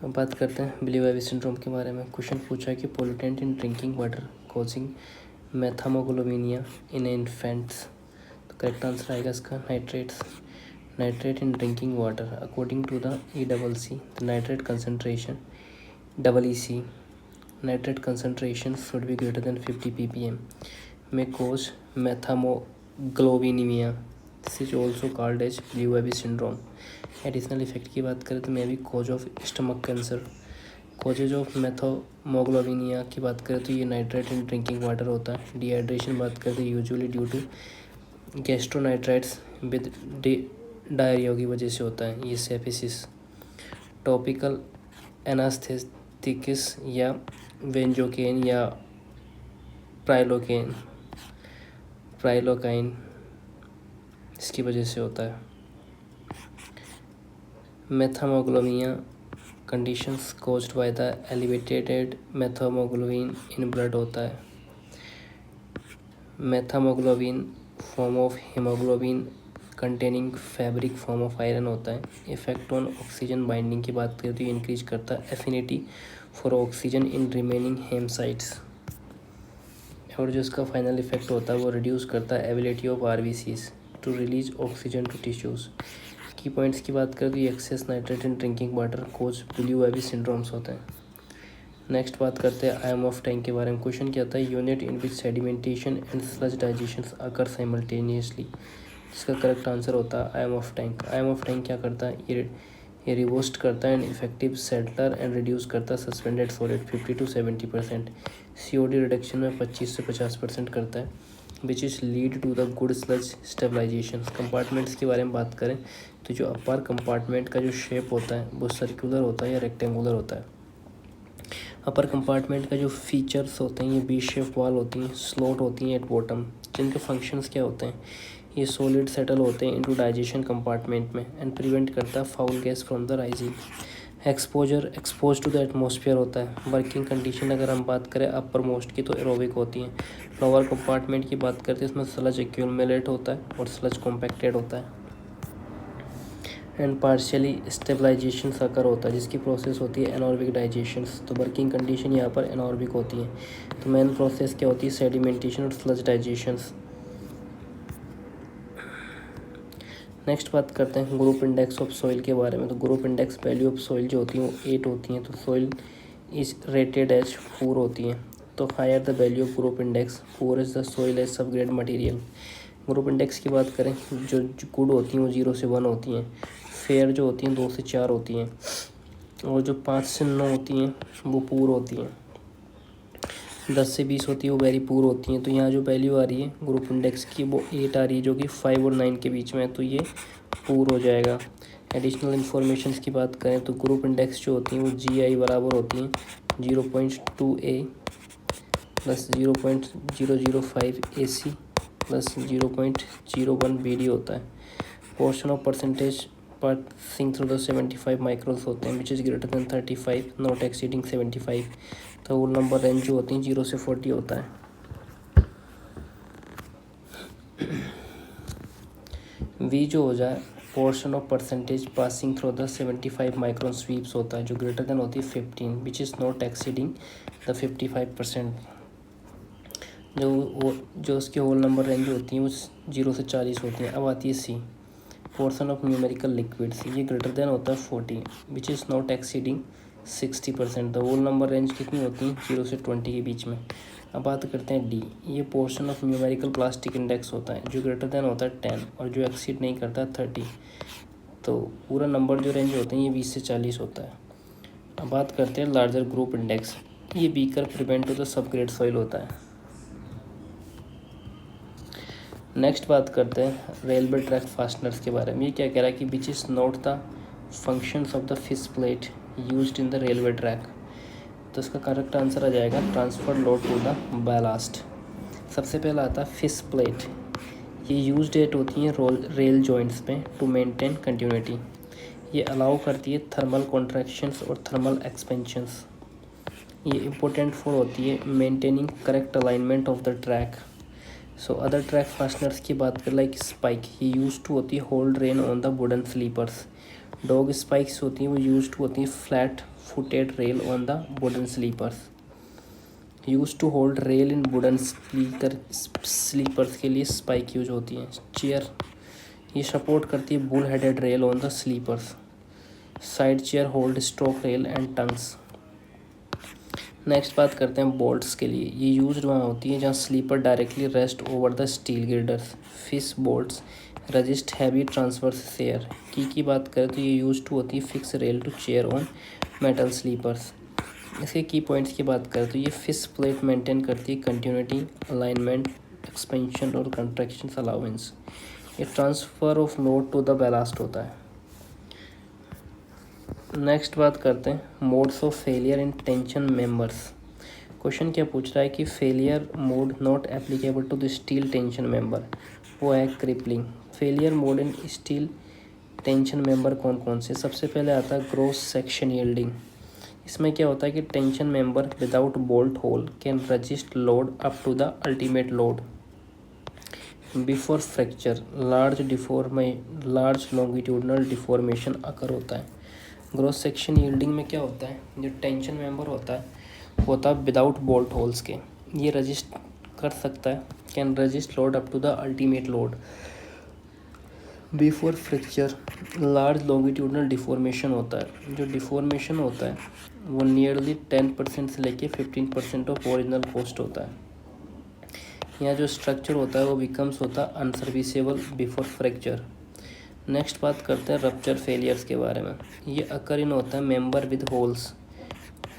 अब बात करते हैं बिली वेवी सिंड्रोम के बारे में। क्वेश्चन पूछा है कि pollutant in drinking water causing methemoglobinemia in infants. तो करेक्ट आंसर आएगा इसका nitrates. Nitrate in drinking water according to the ECC the nitrate concentration EEC nitrate concentration should be greater than 50 ppm may cause methemoglobinemia. This is also called as blue baby syndrome. Additional effect की बात करें तो may be cause of stomach cancer. Causes of methemoglobinemia की बात करें तो ये nitrate in drinking water होता है। डिहाइड्रेशन बात करें तो usually due to gastroenteritis with diarrhoea की वजह से होता है ये सेफिसिस। टॉपिकल एनास्थेटिक्स या वेंजोकेन या प्राइलोकाइन इसकी वजह से होता है। Methemoglobinemia conditions caused by the elevated methemoglobin in blood होता है। Methemoglobin form of haemoglobin containing ferric form of iron होता है। इफेक्ट ऑन ऑक्सीजन बाइंडिंग की बात करें तो ये इंक्रीज करता है affinity for oxygen in remaining haem sites. और जो इसका फाइनल इफेक्ट होता है वो रिड्यूस करता है ability of RBCs to release oxygen to tissues. Key points की बात करें तो ये excess nitrate in drinking water causes blue baby syndromes होते हैं। नेक्स्ट बात करते हैं आयम ऑफ टैंक के बारे में। क्वेश्चन क्या आता है unit in which sedimentation and sludge digestion occur simultaneously. इसका करेक्ट आंसर होता है Imhoff tank. Imhoff tank क्या करता है ये रिवोस्ट करता है and effective settler and reduce करता है suspended solid 50 to 70%। COD reduction में 25 से 50% करता है which is lead to the good sludge stabilisation. Compartments के बारे में बात करें तो जो अपर कंपार्टमेंट का जो शेप होता है वो सर्कुलर होता है या रेक्टेंगुलर होता है। अपर कंपार्टमेंट का जो फीचर्स होते हैं ये बी शेप वॉल होती हैं, स्लोट होती हैं एट बॉटम। जिनके फंक्शंस क्या होते हैं ये सॉलिड सेटल होते हैं इनटू डाइजेशन कंपार्टमेंट में एंड प्रिवेंट करता है foul gas from the rising. Expose to the atmosphere होता है। वर्किंग कंडीशन अगर हम बात करें अपर मोस्ट की तो एरोबिक होती हैं। लोअर कंपार्टमेंट की बात करते हैं इसमें स्लज एक्यूमुलेट होता है और स्लज कॉम्पैक्टेड होता है एंड पार्शियली स्टेबलाइजेशन अकर होता है जिसकी प्रोसेस होती है एनॉर्बिक डाइजेशन। तो वर्किंग कंडीशन यहाँ पर एनॉर्बिक होती है। तो मेन प्रोसेस क्या होती है सेडिमेंटेशन और स्लज डाइजेशन। नेक्स्ट बात करते हैं ग्रुप इंडेक्स ऑफ सॉइल के बारे में। तो group index value of soil जो होती है वो 8 होती हैं। तो सॉइल इज रेटेड एज 4 होती हैं। तो higher the value of group index 4 is the soil as subgrade material. Group index की बात करें जो गुड होती हैं वो 0 से 1 होती हैं। फेयर जो होती हैं 2 से 4 होती हैं और जो 5 से 9 होती हैं वो पूर होती हैं। 10 से 20 होती है वो वेरी पूर होती हैं। तो यहाँ जो वैल्यू आ रही है ग्रुप इंडेक्स की वो 8 आ रही है जो कि 5 और 9 के बीच में है तो ये पूर हो जाएगा। एडिशनल इन्फॉर्मेशन की बात करें तो ग्रुप इंडेक्स जो होती हैं वो GI बराबर होती हैं 0.2A plus 0.005 AC plus 0.01 BD होता है। Portion of percentage passing through the 75 microns होते हैं which is greater than 35 not exceeding 75। तो वो नंबर रेंज जो होती हैं 0 से 40 होता है। V जो हो जाए portion of percentage passing through the 75 micron sweeps होता है जो ग्रेटर देन होती है 15 विच इज़ नॉट एक्सीडिंग द 55%। जो उसकी होल नंबर रेंज होती हैं वो 0 से 40 होती हैं। अब आती है C portion of numerical liquids ये ग्रेटर देन होता है 40 which is not exceeding 60%। The whole number range कितनी होती है 0 से 20 के बीच में। अब बात करते हैं D ये portion of numerical plastic index होता है जो ग्रेटर देन होता है 10 और जो एक्सीड नहीं करता 30। तो पूरा नंबर जो रेंज होते हैं ये 20 से 40 होता है। अब बात करते हैं लार्जर ग्रुप इंडेक्स ये बीकर prevent to the subgrade soil होता है। नेक्स्ट बात करते हैं रेलवे ट्रैक फास्टनर्स के बारे में। ये क्या कह रहा है कि which is not the functions of the fish plate used in the railway track. तो इसका करेक्ट आंसर आ जाएगा transfer load to the ballast. सबसे पहला आता है फिश प्लेट ये यूज डेट होती हैं रेल जॉइंट्स में टू मेंटेन कंटिन्यूटी। ये अलाउ करती है थर्मल कॉन्ट्रैक्शंस और थर्मल एक्सपेंशंस। ये इम्पोर्टेंट फॉर होती है maintaining correct alignment of the track. So other track fasteners की बात कर लाइक स्पाइक, ये यूज टू होती है hold rail on the wooden sleepers. Dog spikes होती हैं वो यूज टू होती हैं flat footed rail on the wooden sleepers. Use to hold rail in wooden sleepers के लिए स्पाइक यूज होती हैं। चेयर, ये सपोर्ट करती है bull headed rail on the sleepers. Side chair hold stock rail and tongues. Next बात करते हैं बोल्ट्स के लिए, ये यूज वहाँ होती है जहाँ sleeper directly rest over the steel girders. Fish bolts resist heavy transverse shear की बात करें तो ये यूज टू होती है fix rail to chair on metal sleepers. इसके की पॉइंट्स की बात करें तो ये फिश प्लेट मेंटेन करती है कंटिन्यूटी, अलाइनमेंट, एक्सपेंशन और कंट्रैक्शन अलाउंस। ये transfer of load to the ballast होता है। नेक्स्ट बात करते हैं modes of failure in tension members. Question क्या पूछ रहा है कि failure mode not applicable to the steel tension member, वो है crippling. Failure mode in steel tension member कौन कौन से, सबसे पहले आता है ग्रॉस सेक्शन यील्डिंग। इसमें क्या होता है कि tension member without bolt hole can resist load up to the ultimate load. Before fracture large longitudinal deformation occur होता है। ग्रॉस सेक्शन यील्डिंग में क्या होता है, जो टेंशन मेंबर होता है विदाउट बोल्ट होल्स के, ये रजिस्ट कर सकता है, can resist load up to the ultimate load. Before fracture large longitudinal deformation होता है, जो डिफॉर्मेशन होता है वो नियरली 10% से लेके 15% ऑफ ओरिजिनल कॉस्ट होता है। यहाँ जो स्ट्रक्चर होता है वो बिकम्स होता है अनसर्विसेबल बिफोर फ्रैक्चर। नेक्स्ट बात करते हैं रप्चर फेलियर्स के बारे में। ये अकर इन होता है member with holes.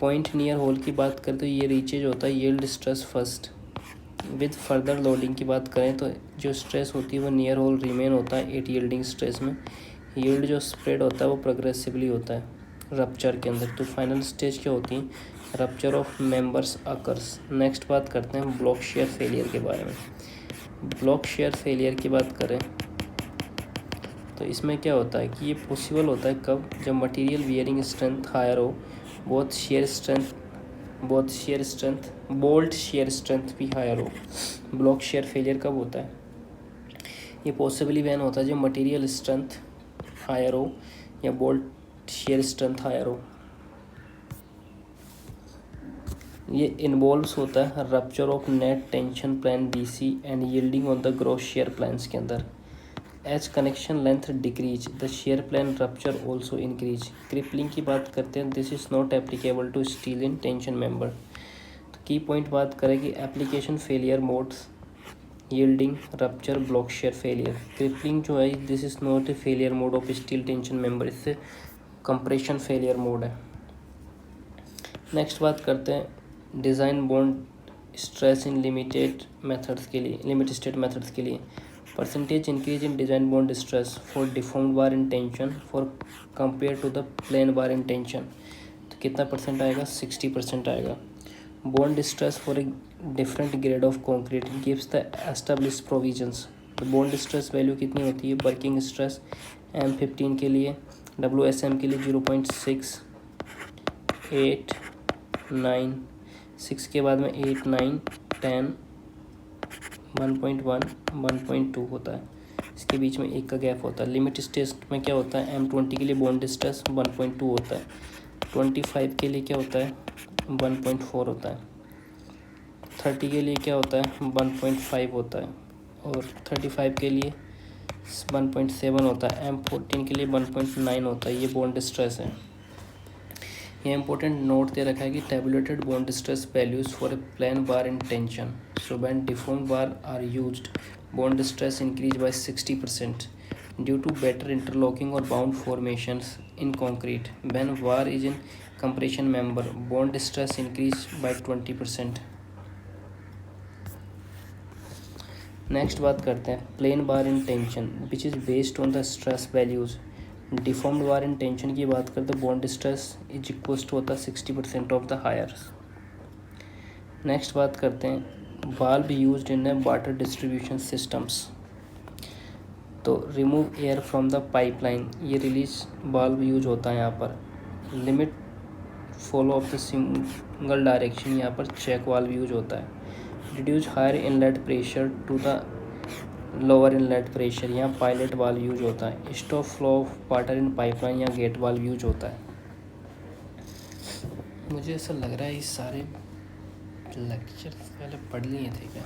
Point near hole की बात करें तो ये रीचेज होता है yield stress first. With further loading की बात करें तो जो स्ट्रेस होती है वो नियर होल रिमेन होता है एट यील्डिंग स्ट्रेस में। यील्ड जो स्प्रेड होता है वो प्रोग्रेसिवली होता है रप्चर के अंदर। तो फाइनल स्टेज क्या होती है, rupture of members occurs. Next बात करते हैं ब्लॉक शेयर फेलियर के बारे में। ब्लॉक शेयर फेलियर की बात करें तो इसमें क्या होता है कि ये पॉसिबल होता है कब, जब मटेरियल वियरिंग स्ट्रेंथ हायर हो, बोल्ट शेयर स्ट्रेंथ भी हायर हो। ब्लॉक शेयर फेलियर कब होता है, ये पॉसिबली वैन होता है जब मटेरियल स्ट्रेंथ हायर हो या बोल्ट शेयर स्ट्रेंथ हायर हो। ये इन्वॉल्व्स होता है rupture of net tension plane DC and yielding on the gross shear planes के अंदर। As connection length decrease the shear plane rupture also increase. Crippling की बात करते हैं, this is not applicable to steel in tension member. तो key point बात करें कि application failure modes yielding, rupture, block shear failure. Crippling जो है this is not a failure mode of steel tension member, इससे कंप्रेशन फेलियर मोड है। Next बात करते हैं design bond stress in limit state methods के लिए। Percentage increase in design bond stress for deformed bar in tension for compare to the plain bar in tension. तो कितना percent आएगा, 60% आएगा। Bond stress for a different grade of concrete gives the established provisions. तो bond stress value कितनी होती है, working stress M15 के लिए, WSM के लिए 0.6, 8, 9, 6 के बाद में 8, 9, 10, 1.1, 1.2 होता है, इसके बीच में एक का गैप होता है। लिमिट स्टेज में क्या होता है, M20 के लिए बॉन्ड स्ट्रेस 1.2 होता है, 25 के लिए क्या होता है 1.4 होता है, 30 के लिए क्या होता है 1.5 होता है, और 35 के लिए 1.7 होता है, M14 के लिए 1.9 होता है। ये बॉन्ड स्ट्रेस है। ये इंपॉर्टेंट नोट दे रखा है कि tabulated bond stress values for a plain bar in tension, so when deformed bar are used bond stress increase by 60% due to better interlocking और bound formations in concrete. When bar is in compression member bond stress increase by 20%। Next बात करते हैं plain bar in tension which is based on the stress values. Deformed bar in tension की बात करते हैं, bond stress is equal to होता है 60% of the heirs. Next बात करते हैं valve used in water distribution systems. तो remove air from the pipeline, ये रिलीज वाल्व यूज होता है यहाँ पर। Limit follow of the single direction, यहाँ पर चेक वाल्व यूज होता है। Reduce higher inlet pressure to the lower inlet pressure, यहाँ पायलट वाल्व यूज होता है। Stop flow of water in pipeline, या गेट वाल्व यूज होता है। मुझे ऐसा लग रहा है ये सारे लेक्चर पहले पढ़ लिए थे क्या।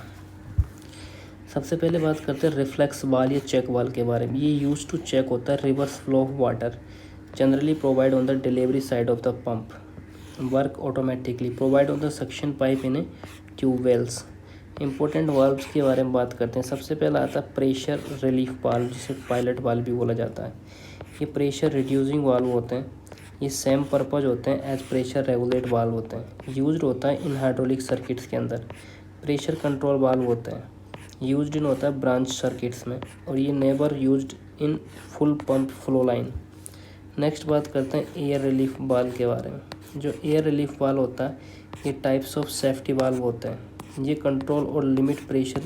सबसे पहले बात करते हैं रिफ्लेक्स वाल या चेक वाल के बारे में। ये यूज टू चेक होता है reverse flow of water, generally provide on the delivery side of the pump, work automatically, provide on the suction pipe in A tube wells. Important valves के बारे में बात करते हैं। सबसे पहला आता है प्रेशर रिलीफ वाल्व, जिसे पायलट वाल्व भी बोला जाता है। ये प्रेशर रिड्यूसिंग वाल्व होते हैं। ये सेम पर्पज होते हैं एज प्रेशर रेगुलेट वाल्व होते हैं। यूज्ड होता है इन हाइड्रोलिक सर्किट्स के अंदर। प्रेशर कंट्रोल वाल्व होते हैं, यूज्ड इन होता है ब्रांच सर्किट्स में, और ये never used in full pump flow line. Next बात करते हैं एयर रिलीफ वाल्व के बारे में। जो एयर रिलीफ वाल्व होता है ये टाइप्स ऑफ सेफ्टी वाल्व होते हैं। ये कंट्रोल और लिमिट प्रेशर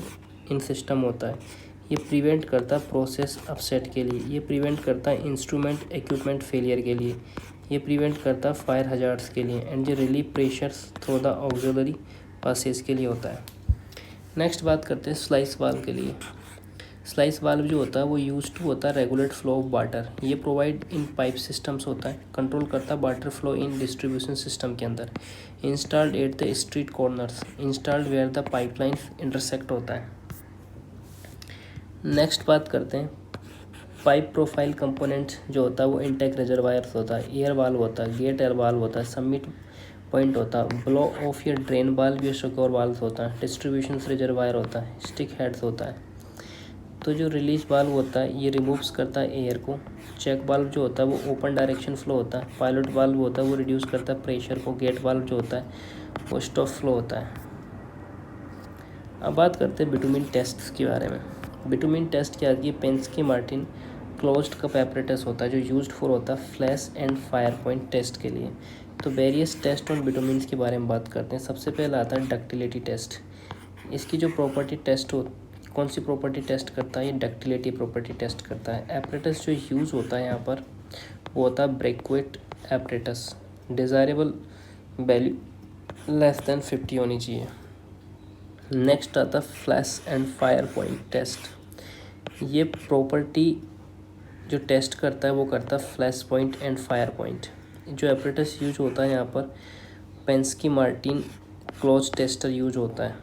इन सिस्टम होता है। ये प्रिवेंट करता है प्रोसेस अपसेट के लिए। ये प्रिवेंट करता है इंस्ट्रूमेंट इक्विपमेंट फेलियर के लिए। ये प्रिवेंट करता है फायर हजार्ड्स के लिए। एंड ये relief pressures through the auxiliary passage के लिए होता है। नेक्स्ट बात करते हैं स्लाइस वाल्व के लिए। स्लाइस वाल्व जो होता है वो यूज टू होता है रेगुलेट फ्लो ऑफ वाटर। ये प्रोवाइड इन पाइप सिस्टम्स होता है, कंट्रोल करता है water flow in distribution system के अंदर। Installed at the street corners, installed where the pipeline intersect होता है। नेक्स्ट बात करते हैं पाइप प्रोफाइल कंपोनेंट जो होता है वो इंटेक रिजर्वायर्स होता है, एयर वाल्व होता है, गेट एयर वाल्व होता है, सबमिट पॉइंट होता है, ब्लो ऑफ या ड्रेन वाल्व या शकोर वाल्व होता है, डिस्ट्रीब्यूशन रिजर्वायर होता है, स्टिक हेड्स होता है। तो जो रिलीज वाल्व होता है ये रिमूव्स करता है एयर को। चेक वाल्व जो होता है वो ओपन डायरेक्शन फ्लो होता है। पायलट वाल्व होता है वो रिड्यूस करता है प्रेशर को। गेट वाल्व जो होता है वो स्टॉप फ्लो होता है। अब बात करते हैं बिटुमिन टेस्ट के बारे में। बिटुमिन टेस्ट क्या है, Pensky Martin closed cup apparatus होता है जो यूज्ड फॉर होता है flash and fire point test के लिए। तो वेरियस टेस्ट ऑन बिटुमिन के बारे में बात करते हैं। सबसे पहला आता है डक्टिलिटी टेस्ट। इसकी जो प्रॉपर्टी टेस्ट हो, कौन सी प्रॉपर्टी टेस्ट करता है, ये डक्टिलिटी प्रॉपर्टी टेस्ट करता है। एपरेटस जो यूज़ होता है यहाँ पर वो होता है ब्रेकवेट apparatus. Desirable value less than 50 होनी चाहिए। नेक्स्ट आता है flash and fire point test. ये प्रॉपर्टी जो टेस्ट करता है वो करता है flash point and fire point. जो एपरेटस यूज होता है यहाँ पर Pensky Martens close tester use होता है,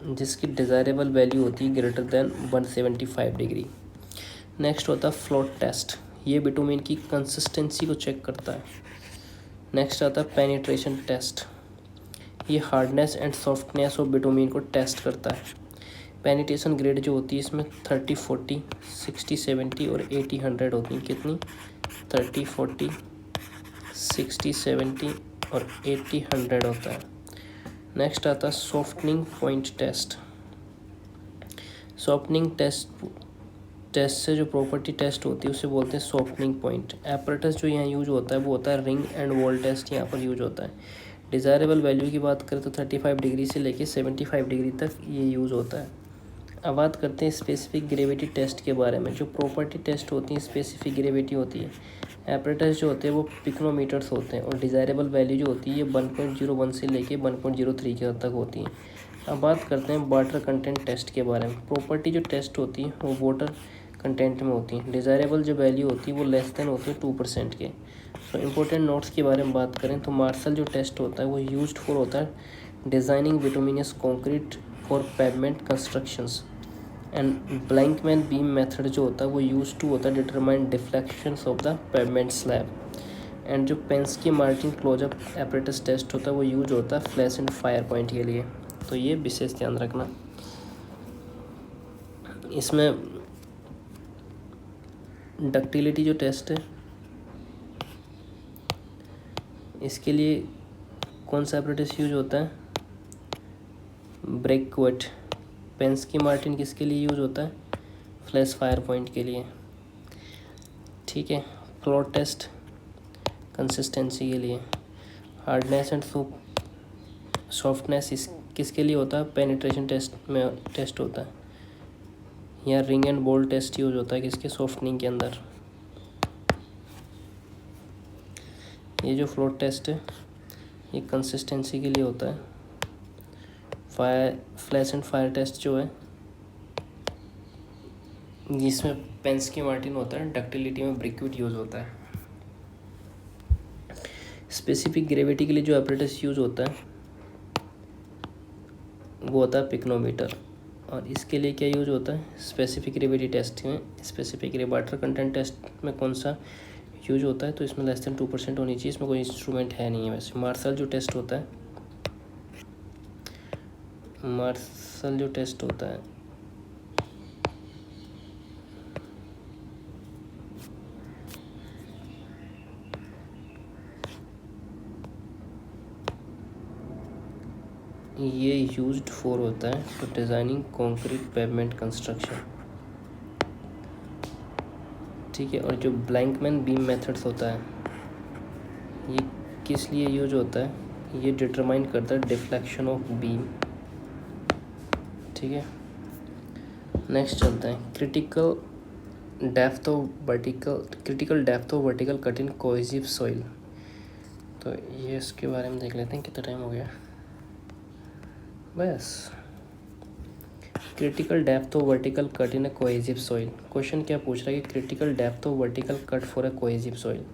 जिसकी डिज़ायरेबल वैल्यू होती है ग्रेटर देन 175 डिग्री। नेक्स्ट होता है फ्लोट टेस्ट। ये बिटुमिन की कंसिस्टेंसी को चेक करता है। नेक्स्ट आता है पेनिट्रेशन टेस्ट। ये hardness and softness of bitumen को टेस्ट करता है। पेनिट्रेशन ग्रेड जो होती है इसमें 30, 40, 60, 70 और 80, 100 होती हैं। कितनी? 30, 40, 60, 70 और 80, 100 होता है। नेक्स्ट आता है softening point test. Softening test से जो प्रॉपर्टी टेस्ट होती है उसे बोलते हैं सॉफ्टनिंग पॉइंट। एपरेटस जो यहाँ यूज होता है वो होता है रिंग एंड वॉल टेस्ट, यहाँ पर यूज होता है। डिज़ायरेबल वैल्यू की बात करें तो 35 डिग्री से लेके 75 डिग्री तक ये यूज़ होता है। अब बात करते हैं स्पेसिफिक ग्रेविटी टेस्ट के बारे में। जो प्रॉपर्टी टेस्ट होती है स्पेसिफिक ग्रेविटी होती है। एपरेटस जो होते हैं वो पिकोनोमीटर्स होते हैं, और डिज़ायरेबल वैल्यू जो होती है ये 1.01 से लेके 1.03 के तक होती है। अब बात करते हैं वाटर कंटेंट टेस्ट के बारे में। प्रॉपर्टी जो टेस्ट होती है वो वाटर कंटेंट में होती है। डिज़ायरेबल जो वैल्यू होती है वो लेस देन होती है 2% के। तो इम्पोर्टेंट नोट्स के बारे में बात करें तो मार्शल जो टेस्ट होता है वो यूज्ड फॉर होता है designing bituminous concrete for pavement constructions. And Benkelman beam method जो होता है वो यूज टू होता है determine deflections of the pavement slab. And जो Pensky Martens closed cup apparatus test होता है वो यूज होता है फ्लैश एंड फायर पॉइंट के लिए। तो ये विशेष ध्यान रखना। इसमें डक्टिलिटी जो टेस्ट है इसके लिए कौन सा एपरेटस यूज होता है? ब्रेकवेट। पेंस्की मार्टिन किसके लिए यूज होता है? फ्लैश फायर पॉइंट के लिए। ठीक है। फ्लोट टेस्ट कंसिस्टेंसी के लिए। हार्डनेस एंड सॉफ्टनेस इस किसके लिए होता है? पेनिट्रेशन टेस्ट में टेस्ट होता है। यहाँ ring and ball test use होता है किसके? सॉफ्टनिंग के अंदर। ये जो फ्लोट टेस्ट है ये कंसिस्टेंसी के लिए होता है। फ्लैश एंड फायर टेस्ट जो है जिसमें पेंस्की मार्टिन होता है, डक्टिलिटी में ब्रिक्विट यूज़ होता है। स्पेसिफिक ग्रेविटी के लिए जो apparatus यूज़ होता है वो होता है पिक्नोमीटर, और इसके लिए क्या यूज़ होता है स्पेसिफिक ग्रेविटी टेस्ट में। स्पेसिफिक वाटर कंटेंट टेस्ट में कौन सा यूज होता है, तो इसमें लेस देन 2% होनी चाहिए, इसमें कोई इंस्ट्रूमेंट है नहीं है। वैसे मार्शल जो टेस्ट होता है, मार्शल जो टेस्ट होता है ये यूज्ड फॉर होता है for designing concrete pavement construction, ठीक है। और जो ब्लैंकमैन बीम मेथड्स होता है ये किस लिए यूज होता है, ये डिटरमाइन करता है डिफ्लेक्शन ऑफ बीम, ठीक है। नेक्स्ट चलते हैं critical depth of vertical cut in cohesive soil. तो ये इसके बारे में देख लेते हैं, कितना टाइम हो गया बस। Critical depth of vertical cut in a cohesive soil. Question क्या पूछ रहा है कि critical depth of vertical cut for a cohesive soil.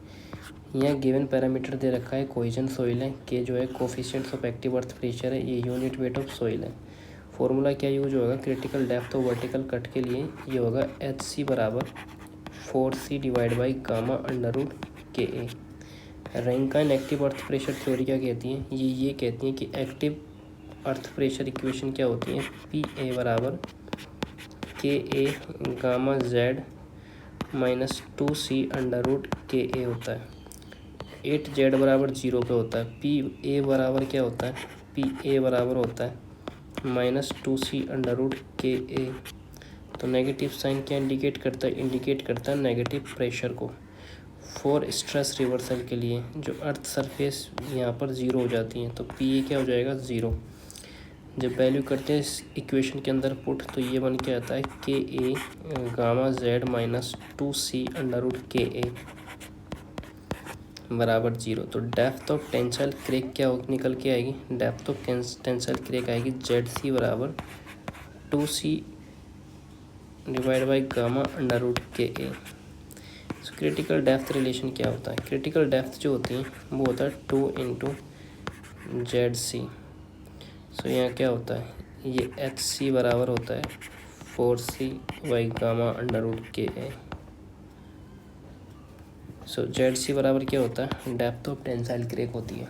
यहाँ गिवन पैरामीटर दे रखा है, कोहेजन सॉइल है, के जो है coefficients of active earth pressure है, ये यूनिट वेट ऑफ सॉइल है। फॉर्मूला क्या यूज होगा critical depth of vertical cut के लिए, ये होगा HC बराबर 4C divide by gamma under root KA। Rankine active earth pressure theory क्या कहती है, ये कहती है कि एक्टिव अर्थ प्रेशर इक्वेशन क्या होती है, PA बराबर KA gamma Z minus 2C under root KA होता है। 8Z बराबर 0 पे होता है। PA बराबर क्या होता है, PA बराबर होता है minus 2C under root KA। तो नेगेटिव साइन क्या इंडिकेट करता है, इंडिकेट करता है नेगेटिव प्रेशर को। फॉर स्ट्रेस रिवर्सल के लिए जो अर्थ सरफेस यहाँ पर 0 हो जाती है, तो PA क्या हो जाएगा 0। जब वैल्यू करते हैं इस इक्वेशन के अंदर पुट, तो ये बन के आता है KA gamma Z minus 2C under root KA बराबर 0। तो डेप्थ ऑफ टेंसाइल क्रेक क्या निकल के आएगी, डेप्थ ऑफ टेंसाइल क्रेक आएगी ZC बराबर 2C divide by gamma under root KA। So critical depth relation क्या होता है, क्रिटिकल डेप्थ जो होती है वो होता है 2 इंटू ZC। सो यहाँ क्या होता है, ये HC बराबर होता है 4C by gamma under root KA। So ZC बराबर क्या होता है, डेप्थ ऑफ टेंसाइल क्रैक होती है।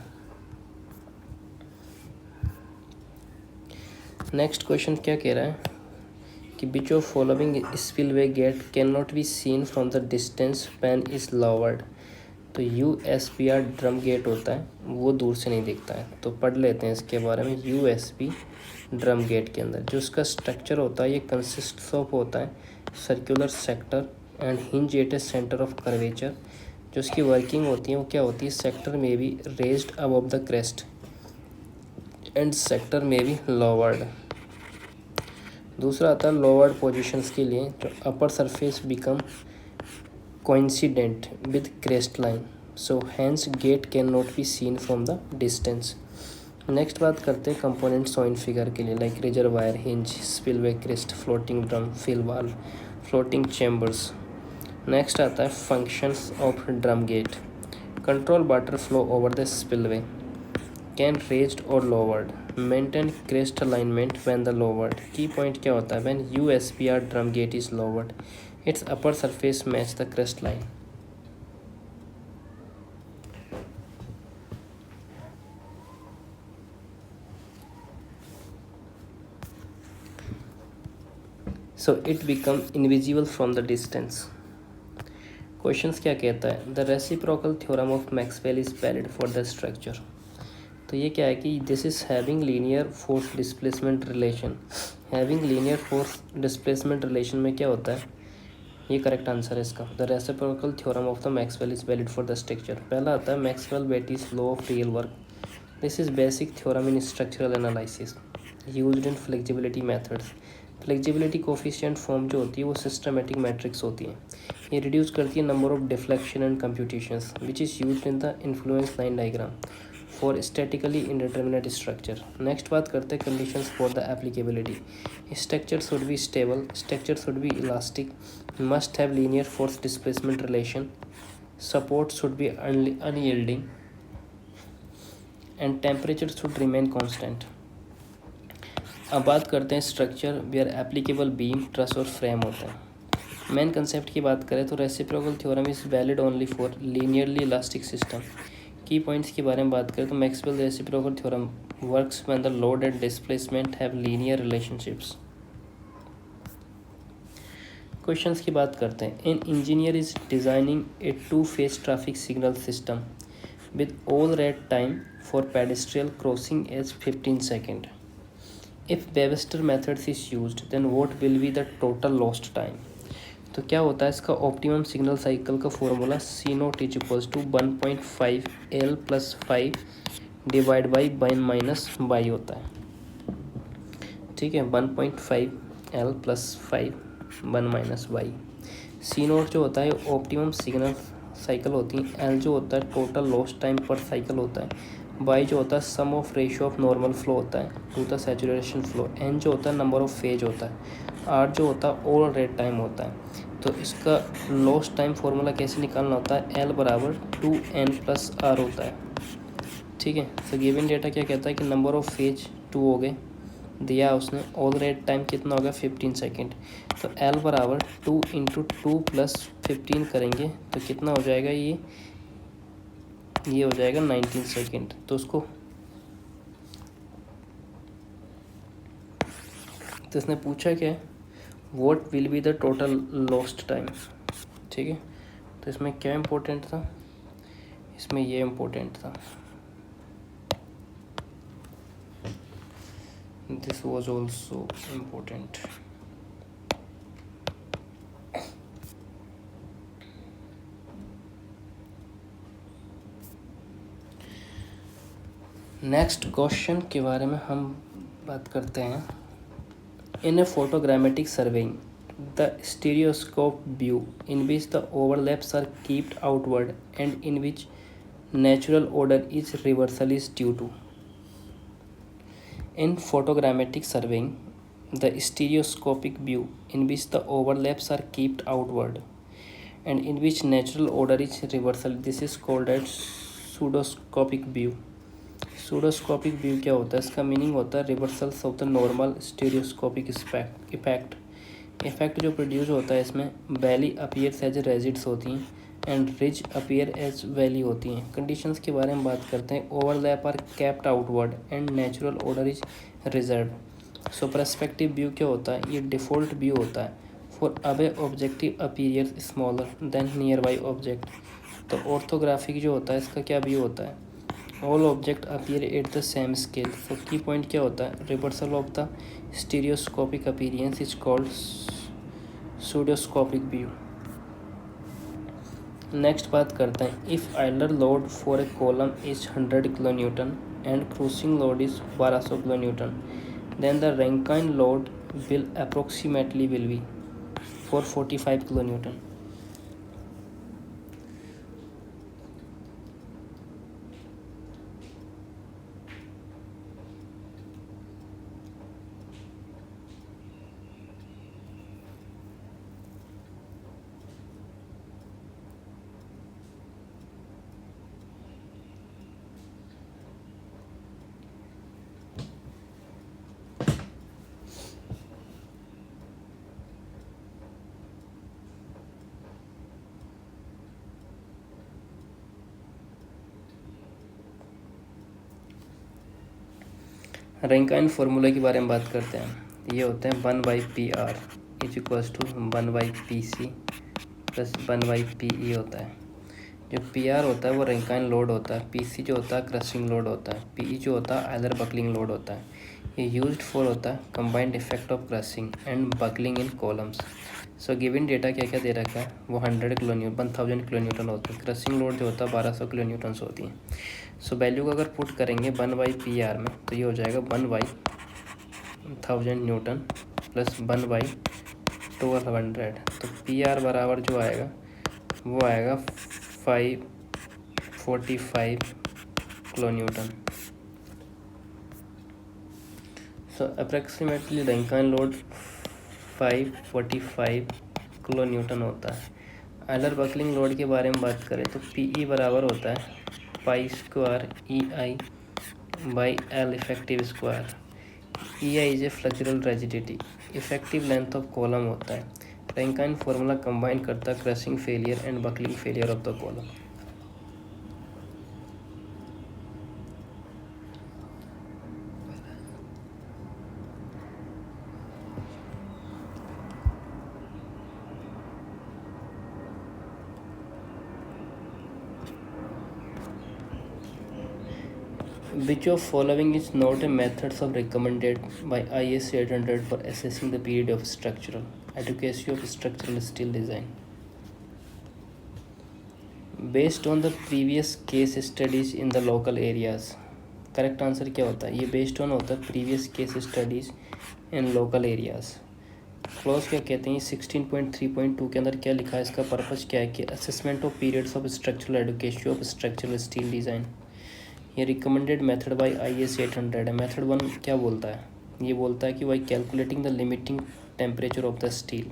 नेक्स्ट क्वेश्चन क्या कह रहा है कि विच of following spillway get can not be seen from the distance when is lowered. तो USPR ड्रम गेट होता है वो दूर से नहीं दिखता है, तो पढ़ लेते हैं इसके बारे में। USB ड्रम गेट के अंदर जो इसका स्ट्रक्चर होता है ये कंसिस्ट ऑफ होता है circular sector and hinge at a centre of curvature. जो इसकी वर्किंग होती है वो क्या होती है, सेक्टर में भी raised above the crest and sector में भी लोवर्ड। दूसरा आता है लोवर्ड पोजीशंस के लिए, जो upper surface become coincident with crest line, so hence gate cannot be seen from the distance. Next बात करते हैं कंपोनेंट सॉइन फिगर के लिए, like reservoir, hinge, spillway crest, floating drum, fill valve, floating chambers. Next आता है functions of drum gate, control water flow over the spillway, can raised और lowered, maintain crest alignment when the lowered. Key point क्या होता है, when USPR drum gate is lowered its upper surface match the crest line. So it become invisible from the distance. Questions क्या कहता है, the reciprocal theorem of Maxwell is valid for the structure. तो ये क्या है कि this is having linear force displacement relation. Having linear force displacement relation में क्या होता है, ये करेक्ट आंसर है इसका। The reciprocal theorem of the Maxwell is valid for the structure. पहला आता है Maxwell Betti's law of real work. This is basic theorem in structural analysis used in flexibility methods. Flexibility coefficient form जो होती है वो systematic matrix होती है। ये रिड्यूस करती है number of deflection and computations which is used in the influence line diagram. For statically indeterminate structure. Next बात करते हैं conditions for the applicability. Structure should be stable, structure should be elastic, must have linear force displacement relation, support should be unyielding and temperature should remain constant. अब बात करते हैं structure where applicable beam, truss और frame होता है। Main concept की बात करें तो reciprocal theorem is valid only for linearly elastic system. Key points के बारे में बात करें तो Maxwell reciprocal theorem works when the load and displacement have linear relationships. Questions की बात करते हैं। An engineer is designing a two phase traffic signal system with all red time for pedestrian crossing as 15 second. If Webster methods is used then what will be the total lost time. तो क्या होता है इसका optimum signal cycle का formula C naught is equals to 1.5 L plus 5 divide by 1 minus by होता है। ठीक है, 1.5 L plus 5 1 minus by. C naught जो होता है ऑप्टिमम सिग्नल साइकिल होती है, एल जो होता है total lost time per cycle होता है, बाई जो होता है sum of ratio of normal flow होता है to the saturation flow, n जो होता है नंबर ऑफ फेज होता है, आर जो होता है ओवर रेट टाइम होता है। तो इसका लॉस्ट टाइम फार्मूला कैसे निकालना होता है, एल बराबर 2n प्लस आर होता है। ठीक है, तो गिवन डेटा क्या कहता है कि नंबर ऑफ फेज 2 हो गए, दिया उसने, ऑल रेट टाइम कितना होगा 15 सेकेंड। तो एल बराबर 2 इंटू 2 प्लस 15 करेंगे तो कितना हो जाएगा, ये हो जाएगा 19 सेकेंड। तो उसको तो इसने पूछा क्या है, what will be the total lost time. ठीक है, तो इसमें क्या इम्पोर्टेंट था, इसमें ये इम्पोर्टेंट था, this was also important. Next question के बारे में हम बात करते हैं। In a photogrammetric surveying, the stereoscope view in which the overlaps are kept outward and in which natural order is reversal is due to. In photogrammetric surveying, the stereoscopic view in which the overlaps are kept outward and in which natural order is reversal, this is called as pseudoscopic view. Pseudoscopic view क्या होता है, इसका meaning होता है reversals of the normal stereoscopic effect जो produce होता है इसमें वैली अपीयर्स एज रेजिड्स होती हैं and ridge appear as valley होती हैं। कंडीशंस के बारे में बात करते हैं। Overlap are kept outward and natural order is reserve. So perspective view क्या होता है, ये डिफ़ॉल्ट व्यू होता है far away objective appears smaller then near by object. तो ऑर्थोग्राफिक जो होता है इसका क्या व्यू होता है, all object appear at the same scale. तो की पॉइंट क्या होता है, reversal of the stereoscopic appearance is called pseudoscopic view. Next बात करते हैं। If Euler load for a column is 100 kilo newton and crushing load is 1200 kilo newton then the Rankine load will approximately will be 445 kilo newton. Rankine formula के बारे में बात करते हैं। ये होते हैं 1/PR is equals to 1/PC plus 1/PE होता है। जो PR होता है वो रैंकाइन लोड होता है, PC जो होता है क्रशिंग लोड होता है, PE जो होता है आइलर बकलिंग लोड होता है। ये यूज्ड फॉर होता है combined effect of crushing and buckling in columns. So given data क्या क्या दे रखा है, वो 100 किलो न्यूटन 1000 किलो न्यूटन होती है, क्रशिंग लोड जो होता है 1200 किलो न्यूटन होती है। सो वैल्यू को अगर पुट करेंगे 1/PR में तो ये हो जाएगा 1/1000 न्यूटन प्लस 1/1200। तो PR बराबर जो आएगा वो आएगा 545 kilonewton. So approximately Rankine load 545 kilonewton होता है. आयलर बकलिंग लोड के बारे में बात करें तो PE बराबर होता है pi square EI by L effective square. EI is a flexural rigidity. Effective length of column होता है. रैंकाइन फार्मूला कंबाइन करता है crushing failure and buckling failure of the column. Which of following is not a methods of recommended by IS 800 for assessing the period of structural adequacy of structural steel design? Based on the previous case studies in the local areas. Correct answer क्या होता है? ये based on होता है previous case studies in local areas. Clause क्या कहते हैं? 16.3.2 के अंदर क्या लिखा है? इसका पर्पस क्या है कि assessment of periods of structural education of structural steel design. ये रिकमेंडेड मेथड बाय IS 800 है. मेथड 1 क्या बोलता है? ये बोलता है कि by calculating the limiting temperature of the steel.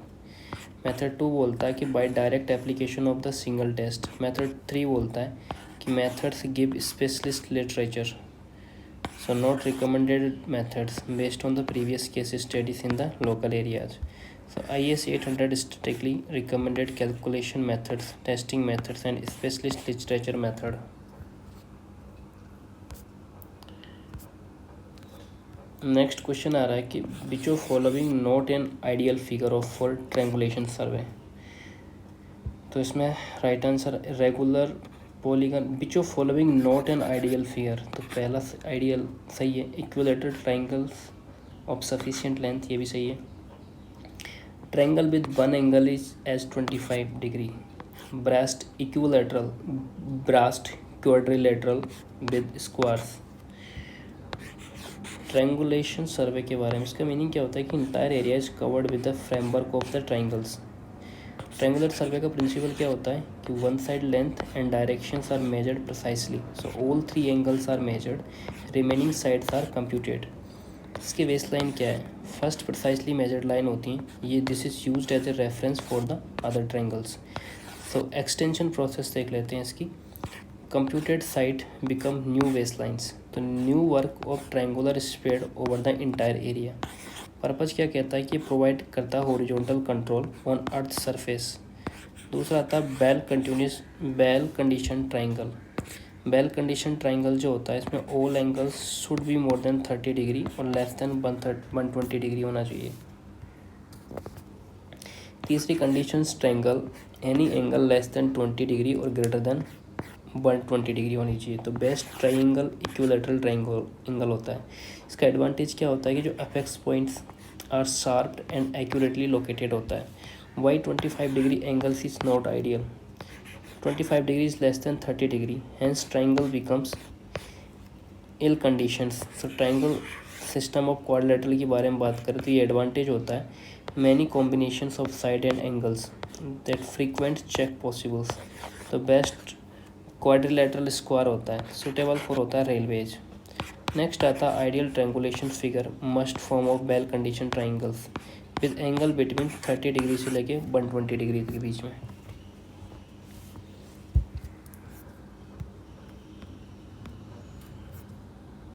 Method 2 बोलता है कि by direct application of the single test. Method 3 बोलता है कि methods give specialist literature. So not recommended methods based on the previous case studies in the local areas. So IS 800 strictly recommended calculation methods, testing methods and specialist literature method. Next question आ रहा है कि which of following not an ideal figure of for triangulation survey. तो इसमें right answer regular polygon. Which of following not an ideal figure. तो पहला ideal सही है. Equilateral triangles of sufficient length, ये भी सही है. Triangle with one angle is as 25 degree. Braced equilateral, braced quadrilateral with squares. Triangulation survey के बारे में इसका मीनिंग क्या होता है कि entire area is covered with the framework of the triangles. Triangular survey का प्रिंसिपल क्या होता है कि one side length and directions are measured precisely. So all 3 angles are measured, remaining sides are computed. इसकी बेस लाइन क्या है? First precisely measured line होती है ये. This is used as a reference for the other triangles. So extension process देख लेते हैं इसकी. Computed side become new base lines. तो network of triangular spread over the entire area. Purpose क्या कहता है कि प्रोवाइड करता है horizontal control on earth surface. दूसरा आता है well condition triangle. Well condition triangle जो होता है इसमें all angles should be more than 30 degree और लेस देन 120 डिग्री होना चाहिए. तीसरी condition triangle any angle less than 20 degree और ग्रेटर देन 120 डिग्री होनी चाहिए. तो बेस्ट ट्राइंगल इक्विलेटरल ट्राइंगल होता है. इसका एडवांटेज क्या होता है कि जो apex points are sharp and accurately located होता है. Why 25 degree angles is not ideal. 25 degree is less than 30 degree, hence triangle becomes ill conditions. So triangle system of quadrilateral के बारे में बात करें तो ये एडवांटेज होता है many combinations of side and angles that frequent check possibles. तो बेस्ट क्वाड्रिलेटरल स्क्वायर होता है, सुटेबल फॉर होता है रेलवेज. नेक्स्ट आता है ideal triangulation figure must form of well condition triangles with angle between 30 degree से लेके 120 डिग्री के बीच में.